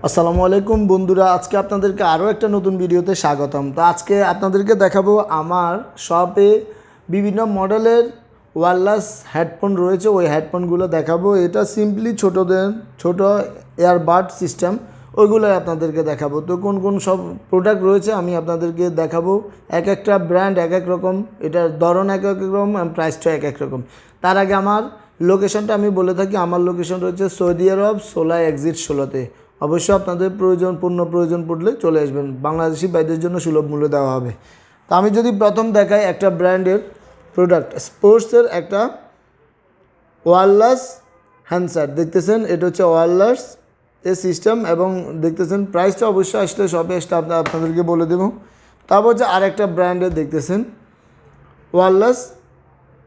আসসালামু আলাইকুম বন্ধুরা, আজকে আপনাদেরকে আরও একটা নতুন ভিডিওতে স্বাগতম। তো আজকে আপনাদেরকে দেখাবো আমার শপে বিভিন্ন মডেলের ওয়্যারলেস হেডফোন রয়েছে, ওই হেডফোনগুলো দেখাবো। এটা সিম্পলি ছোট এয়ারবাড সিস্টেম, ওইগুলোই আপনাদেরকে দেখাবো। তো কোন কোন সব প্রোডাক্ট রয়েছে আমি আপনাদেরকে দেখাবো। এক একটা ব্র্যান্ড এক এক রকম, এটার ধরন এক এক রকম, প্রাইসটা এক এক রকম। তার আগে আমার লোকেশনটা আমি বলে থাকি। আমার লোকেশন রয়েছে সৌদি আরব, সোলা এক্সিট 16-তে। অবশ্যই আপনাদের প্রয়োজন পড়লে চলে আসবেন। বাংলাদেশি ভাইদের জন্য সুলভ মূল্য দেওয়া হবে। তো আমি যদি প্রথম দেখাই একটা ব্র্যান্ডের প্রোডাক্ট, স্পোর্টসের একটা ওয়্যারলেস হ্যান্ডসেট দেখতেছেন। এটা হচ্ছে ওয়্যারলেস সিস্টেম এবং দেখতেছেন প্রাইসটা অবশ্যই আসলে শপে আসলে আপনাদেরকে বলে দেবো। তারপর হচ্ছে আরেকটা ব্র্যান্ডের দেখতেছেন ওয়্যারলেস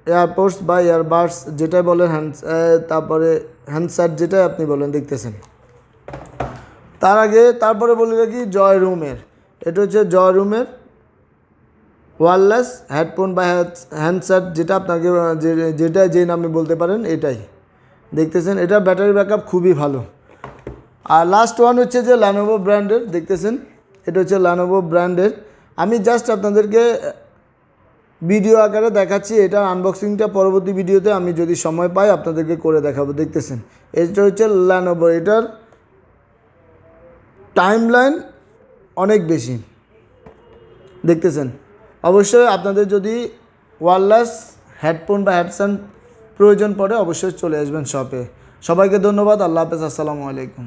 এয়ারপোর্টস বা ইয়ারবাডস যেটাই বলেন, তারপরে হ্যান্ডসেট যেটাই আপনি বলেন দেখতেছেন। তারপরে বলে রাখি জয় রুমের, এটা হচ্ছে জয় রুমের ওয়্যারলেস হেডফোন বা হ্যান্ডসেট, যেটা আপনাকে যে নামে বলতে পারেন এটাই দেখতেছেন। এটা ব্যাটারি ব্যাকআপ খুবই ভালো। আর লাস্ট ওয়ান হচ্ছে যে ল্যানোভো ব্র্যান্ডের দেখতেছেন। এটা হচ্ছে ল্যানোভো ব্র্যান্ডের। আমি জাস্ট আপনাদেরকে ভিডিও আকারে দেখাচ্ছি, এটার আনবক্সিংটা পরবর্তী ভিডিওতে আমি যদি সময় পাই আপনাদেরকে করে দেখাবো। দেখতেছেন এটা হচ্ছে ল্যানোভো, এটার টাইমলাইন অনেক বেশি দেখতেছেন। অবশ্যই আপনাদের যদি ওয়্যারলেস হেডফোন বা হেডসেট প্রয়োজন পড়ে অবশ্যই চলে আসবেন শপে। সবাইকে ধন্যবাদ। আল্লাহ হাফেজ। আসসালামু আলাইকুম।